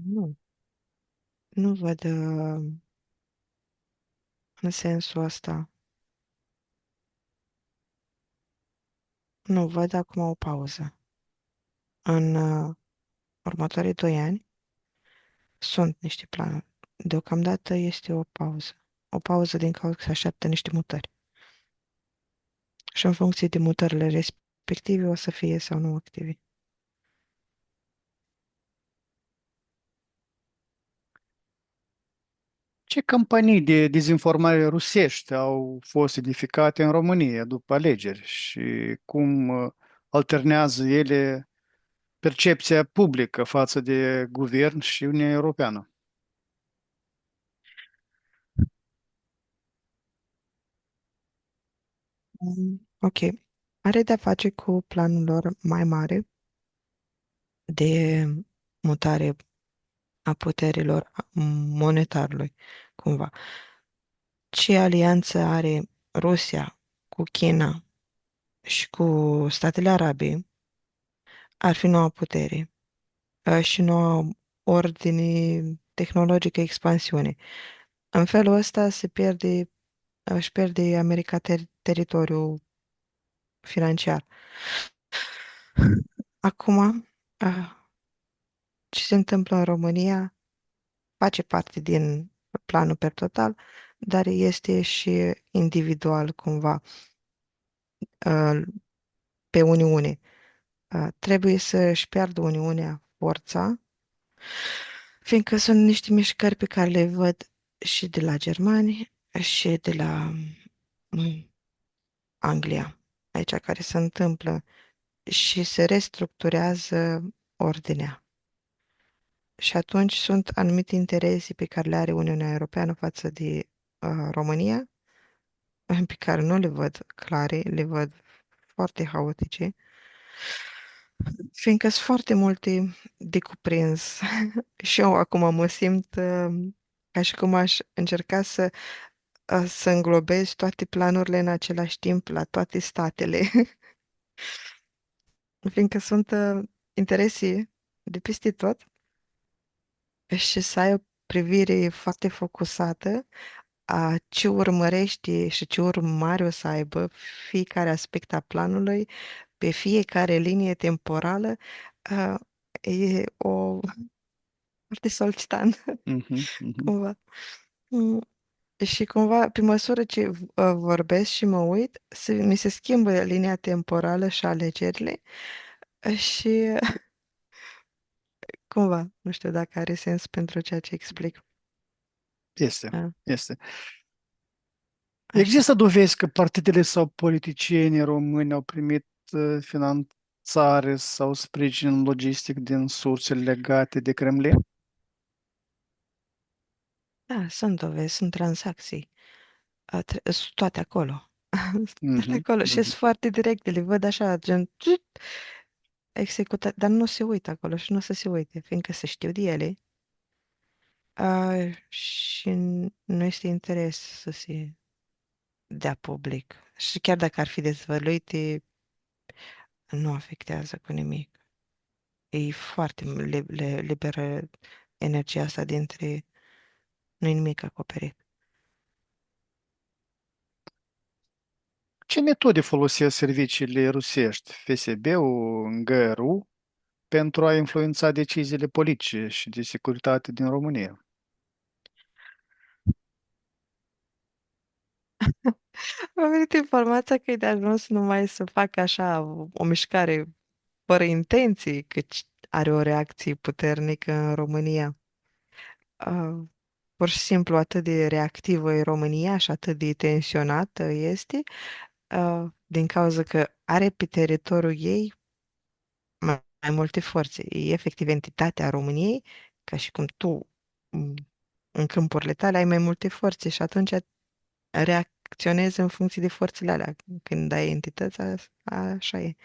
Nu, nu văd în sensul ăsta. Nu văd acum o pauză. În următorii 2 ani sunt niște planuri. Deocamdată este o pauză. O pauză din cauza că se așteaptă niște mutări. Și în funcție de mutările respective o să fie sau nu activi. Ce campanii de dezinformare rusești au fost edificate în România după alegeri și cum alternează ele percepția publică față de guvern și Uniunea Europeană? Ok. Are de-a face cu planul lor mai mare de mutare a puterilor monetarului, cumva. Ce alianță are Rusia cu China și cu statele Arabe ar fi noua putere și noua ordine tehnologică expansiune. În felul ăsta își pierde America teritoriul financiar. Acum, ce se întâmplă în România face parte din planul per total, dar este și individual cumva uh, pe Uniune. Trebuie să își piardă Uniunea forța, fiindcă sunt niște mișcări pe care le văd și de la germani și de la mm, Anglia, aici care se întâmplă și se restructurează ordinea. Și atunci sunt anumite interese pe care le are Uniunea Europeană față de România, pe care nu le văd clare, le văd foarte haotice, fiindcă sunt foarte multe de cuprins. Și eu acum mă simt ca și cum aș încerca să înglobez toate planurile în același timp la toate statele, fiindcă sunt interese de peste tot și să ai o privire foarte focusată a ce urmărește și ce urmări o să aibă fiecare aspect a planului pe fiecare linie temporală, a, e foarte solicitant, Mhm, mhm. cumva. Mm, Și cumva, pe măsură ce vorbesc și mă uit, mi se schimbă linia temporală și alegerile și cumva, nu știu dacă are sens pentru ceea ce explic. Este, A, este. Așa. Există dovezi că partidele sau politicienii români au primit finanțare sau sprijin logistic din surse legate de Kremlin? Da, sunt dovezi, sunt tranzacții. Sunt toate acolo. Sunt toate Mhm, acolo și sunt mhm. foarte directe, le văd așa, gen executat, dar nu se uită acolo și nu o să se uite, fiindcă se știu de ele. Și nu este interes să se dea public. Și chiar dacă ar fi dezvăluite, nu afectează cu nimic. E foarte liberă energia asta dintre, nu-i nimic acoperit. Ce metode folosesc serviciile rusești, FSB-ul, GRU, pentru a influența deciziile politice și de securitate din România? Mi-a venit informația că e de ajuns numai să facă așa o mișcare fără intenții, căci are o reacție puternică în România. Uh, Pur și simplu atât de reactivă e România și atât de tensionată este, din cauza că are pe teritoriul ei mai multe forțe. E efectiv entitatea României, ca și cum tu m, în câmpurile tale ai mai multe forțe și atunci reacționezi în funcție de forțele alea. Când ai entități, așa e.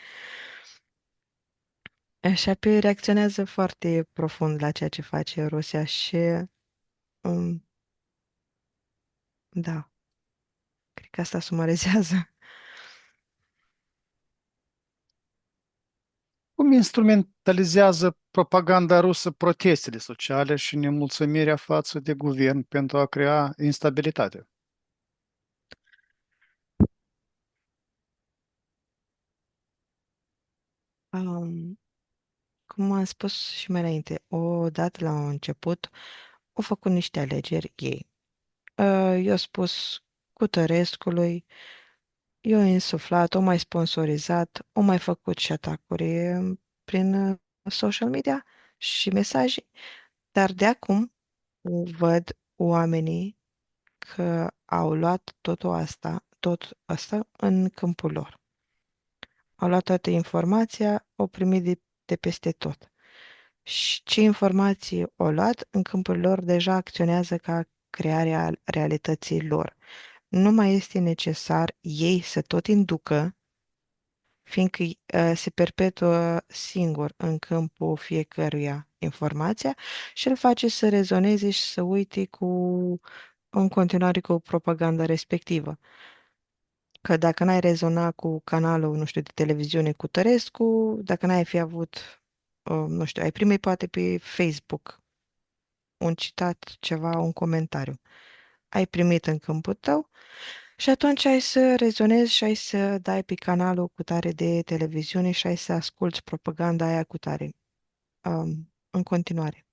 Și apoi reacționează foarte profund la ceea ce face Rusia și um, da, cred că asta sumarizează. Cum instrumentalizează propaganda rusă protestele sociale și nemulțumirea față de guvern pentru a crea instabilitate? Um, Cum am spus și mai înainte, odată la un început, au făcut niște alegeri ei. Eu spus Cutărescului, eu insuflat, o mai sponsorizat, o mai făcut și atacuri prin social media și mesaje, dar de acum văd oamenii că au luat tot asta în câmpul lor. Au luat toată informația, o primit de peste tot. Și ce informații au luat, în câmpul lor deja acționează ca crearea realității lor. Nu mai este necesar ei să tot inducă, fiindcă se perpetuă singur în câmpul fiecăruia informația și îl face să rezoneze și să uite în continuare cu propaganda respectivă. Că dacă n-ai rezona cu canalul, nu știu, de televiziune cu Tărescu, dacă n-ai fi avut, nu știu, ai primit poate pe Facebook un citat, ceva, un comentariu. Ai primit în câmpul tău și atunci ai să rezonezi și ai să dai pe canalul cu tare de televiziune și ai să asculți propaganda aia cu tare în continuare.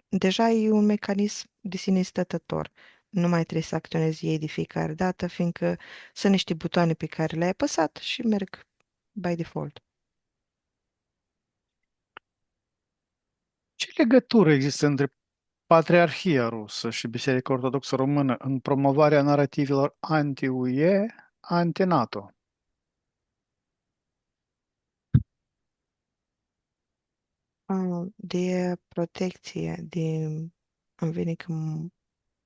Deja e un mecanism de sine stătător. Nu mai trebuie să acționezi ei de fiecare dată, fiindcă sunt niște butoane pe care le-ai apăsat și merg by default. Ce legătură există între Patriarhia Rusă și Biserica Ortodoxă Română în promovarea narrativelor anti-UE, anti-NATO? De protecție, îmi vine când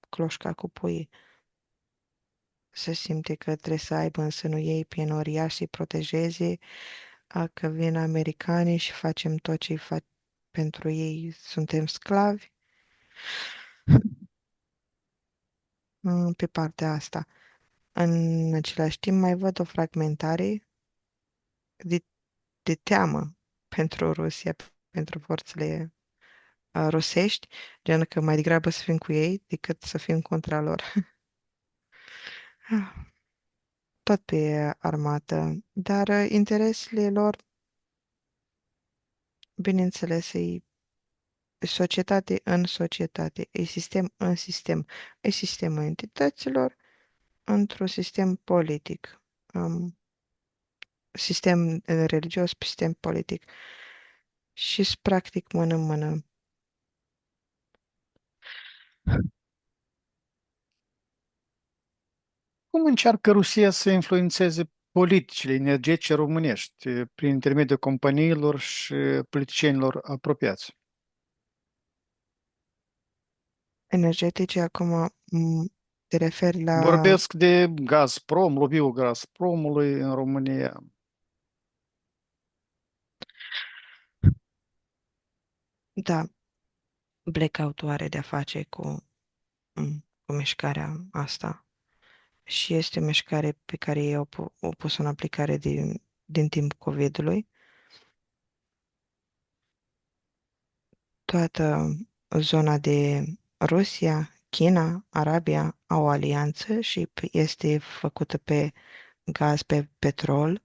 cloșca cu puii. Se simte că trebuie să aibă în sânul ei pe oriași să-i protejeze, că vin americanii și facem tot ce fac pentru ei, suntem sclavi. Pe partea asta. În același timp mai văd o fragmentare de, de teamă pentru Rusia, pentru forțele rusești, gen că mai degrabă să fim cu ei decât să fim contra lor. Tot pe armată, dar interesele lor, bineînțeles, e societate în societate, e sistem în sistem, e sistemul entităților într-un sistem politic, sistem religios, sistem politic și practic mână-mână. Cum încearcă Rusia să influențeze politicile energetice românești prin intermediul companiilor și politicienilor apropiați? Energetice, acum te referi la, Vorbesc de Gazprom, lobby-ul Gazpromului în România. da, blackout-ul are de-a face cu mișcarea asta și este o mișcare pe care ei o pus în aplicare din timpul COVID-ului. Toată zona de Rusia, China, Arabia au o alianță și este făcută pe gaz, pe petrol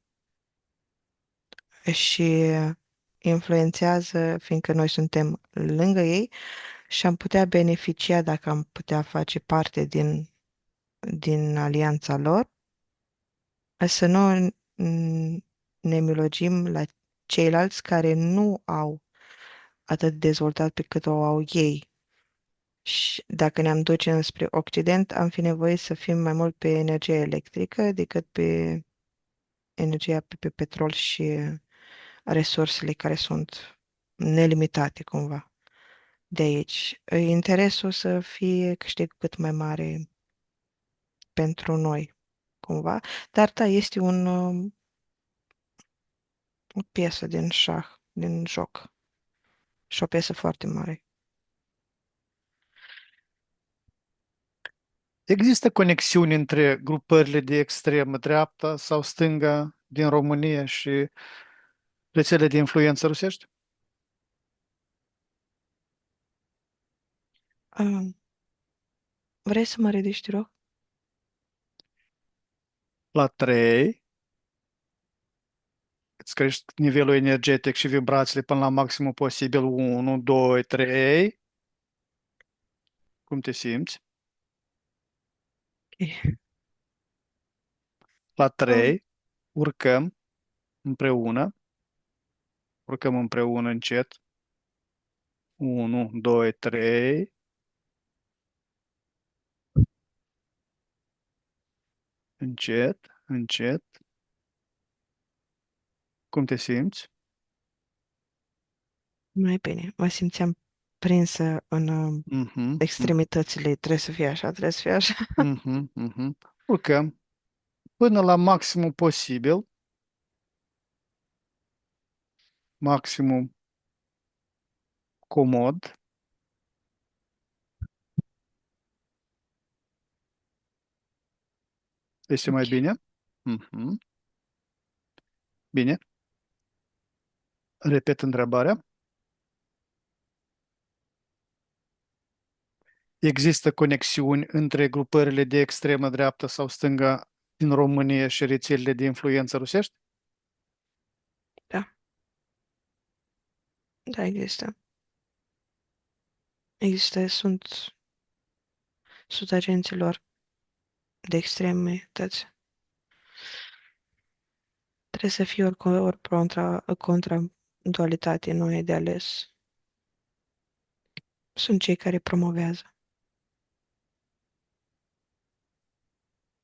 și influențează, fiindcă noi suntem lângă ei și am putea beneficia dacă am putea face parte din alianța lor, să nu ne milogim la ceilalți care nu au atât de dezvoltat pe cât o au ei. Și dacă ne-am duce înspre Occident, am fi nevoie să fim mai mult pe energie electrică decât pe energia pe petrol și resursele care sunt nelimitate cumva. De aici, interesul să fie câștig cât mai mare pentru noi, cumva. Dar da, este o piesă din șah, din joc. Și o piesă foarte mare. Există conexiuni între grupările de extremă dreapta sau stânga din România și rețelele de influență rusești? Ah, vrei să mă ridici, te rog? La 3 îți crești nivelul energetic și vibrațiile până la maximul posibil. 1, 2, 3. Cum te simți? Ok. La Ah, 3 urcăm împreună. Urcăm împreună încet. 1, 2, 3. Încet, încet. Cum te simți? mai bine, mă simțeam prinsă în Mhm, mhm, extremitățile. Trebuie să fie așa, trebuie să fie așa. mhm, mhm. Urcăm până la maximum posibil. Maximum comod. Este mai Ok. bine? Mhm. Bine. Repet întrebarea. Există conexiuni între grupările de extremă dreaptă sau stânga din România și rețelele de influență rusești? Da, da, există. Există, sunt agenților de extremități. Trebuie să fie ori contra dualitate, nu e de ales. Sunt cei care promovează,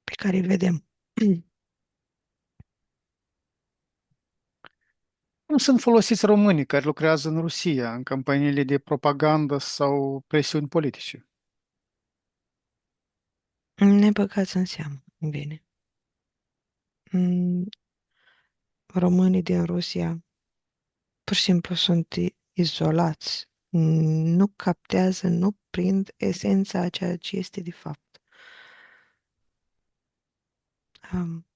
pe care îi vedem. Cum sunt folosiți românii care lucrează în Rusia, în campaniile de propagandă sau presiuni politice? Ne băgați în seamă, bine. Mm, Românii din Rusia pur și simplu sunt izolați. Nu captează, nu prind esența a ceea ce este de fapt. Um,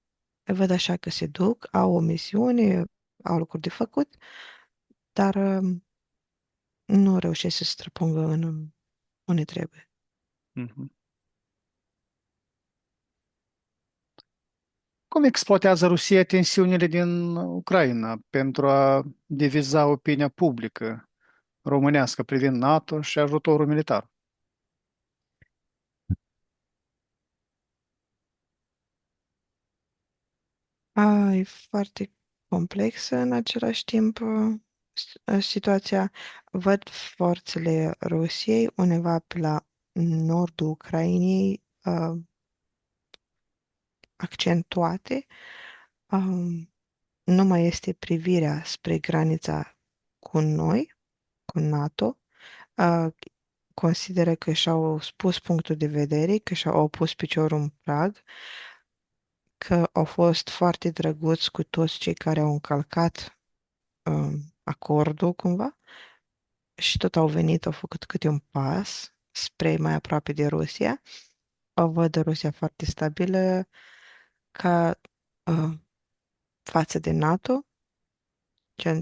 Văd așa că se duc, au o misiune, au lucruri de făcut, dar nu reușesc să se străpungă în unde trebuie. Mhm. Cum exploatează Rusia tensiunile din Ucraina pentru a diviza opinia publică românească privind NATO și ajutorul militar? E foarte complexă în același timp situația. Văd forțele Rusiei undeva pe la nordul Ucrainei accentuate. Um, nu mai este privirea spre granița cu noi, cu NATO. Uh, Consideră că și-au spus punctul de vedere, că și-au pus piciorul în prag, că au fost foarte drăguți cu toți cei care au încălcat acordul cumva și tot au venit, au făcut câte un pas spre mai aproape de Rusia. O văd Rusia foarte stabilă ca uh, față de NATO,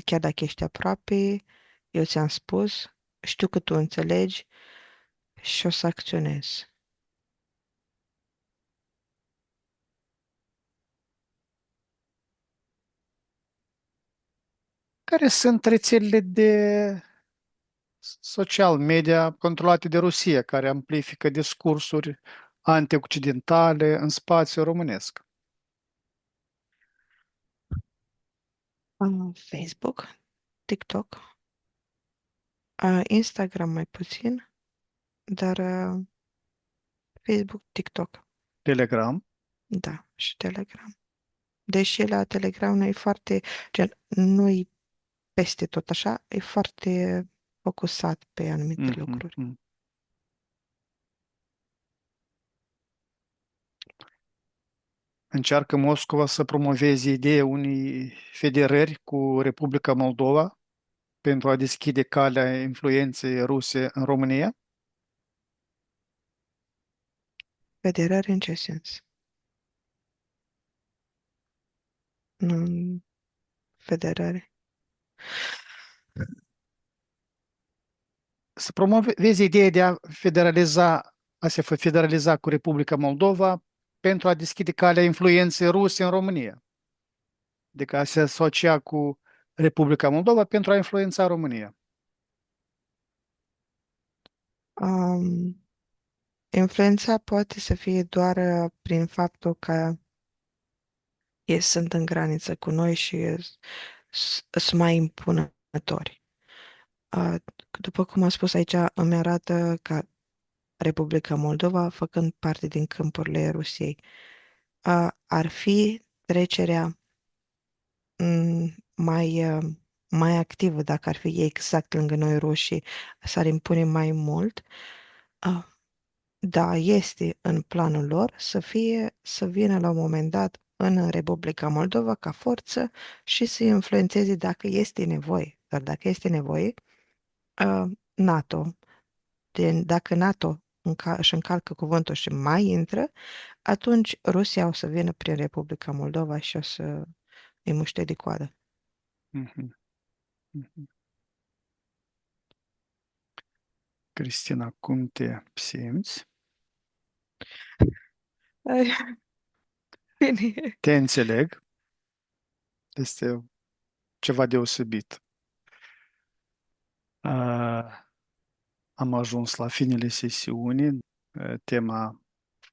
chiar dacă ești aproape, eu ți-am spus, știu că tu înțelegi și o să acționez. Care sunt rețelele de social media controlate de Rusia, care amplifică discursuri antioccidentale în spațiul românesc? Facebook, TikTok, Instagram mai puțin, dar Facebook, TikTok, Telegram, da, și Telegram. Deși la Telegram nu e foarte, gen, nu-i peste tot așa, e foarte focusat pe anumite mhm, lucruri. mhm. Încearcă Moscova să promoveze ideea unei federări cu Republica Moldova pentru a deschide calea influenței ruse în România? Federare în ce sens? Nu în federare. Să promoveze ideea de a se federaliza cu Republica Moldova pentru a deschide calea influenței ruse în România. Adică a se asocia cu Republica Moldova pentru a influența România. Um, Influența poate să fie doar prin faptul că ei sunt în graniță cu noi și sunt mai impunători. Uh, După cum am spus aici, îmi arată că Republica Moldova, făcând parte din câmpurile Rusiei, ar fi trecerea mai activă, dacă ar fi exact lângă noi rușii, s-ar impune mai mult. Uh, Da, este în planul lor să vină la un moment dat în Republica Moldova ca forță și să influențeze dacă este nevoie. Dar dacă este nevoie, NATO, dacă NATO își încalcă cuvântul și mai intră, atunci Rusia o să vină prin Republica Moldova și o să îi muște de coadă. Mhm, mhm. Cristina, cum te simți? Ai, bine. Te înțeleg. Este ceva deosebit. Am ajuns la finele sesiunii. Tema a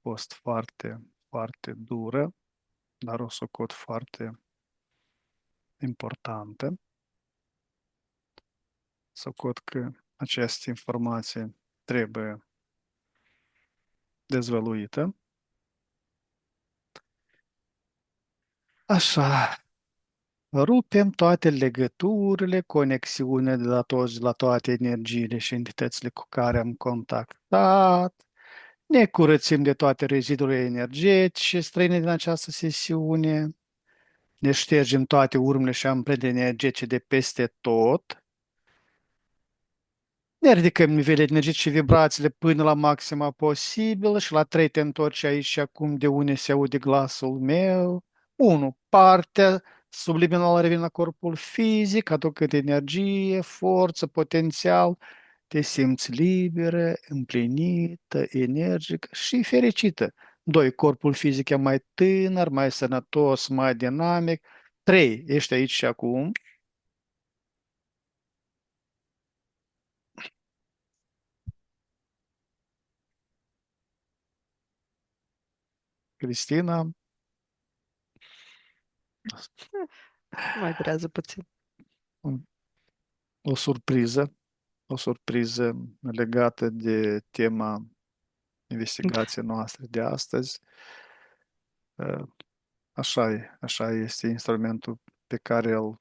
fost foarte, foarte dură, dar o socot foarte importantă. Socot că această informație trebuie dezvăluită. Așa, rupem toate legăturile, conexiunile de la toate energiile și entitățile cu care am contactat. Ne curățim de toate rezidurile energetice străine din această sesiune. Ne ștergem toate urmele și amprentele energetice de peste tot. Ne ridicăm nivelele energetice și vibrațiile până la maxima posibilă și la 3 te întorci aici și acum de unde se aude glasul meu. 1. Partea subliminală revine la corpul fizic, aducând energie, forță, potențial. Te simți liberă, împlinită, energică și fericită. 2. Corpul fizic e mai tânăr, mai sănătos, mai dinamic. 3. Ești aici și acum. Cristina, Mai durează puțin. o surpriză, o surpriză legată de tema investigației noastre de astăzi. Uh, așa este instrumentul pe care îl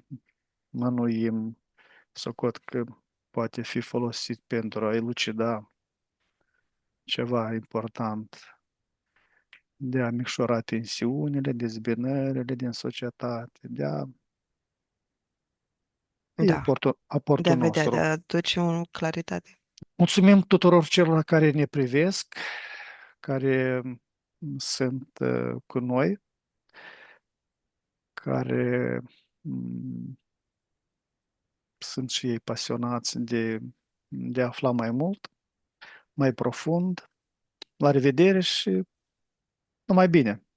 mănuim, socot că poate fi folosit pentru a elucida ceva important, de a micșora tensiunile, dezbinările din societate, e Da, de a aportul vedea, de nostru. a aduce o claritate. Mulțumim tuturor celor care ne privesc, care sunt cu noi, care mm, sunt și ei pasionați de a afla mai mult, mai profund. La revedere și numai bine!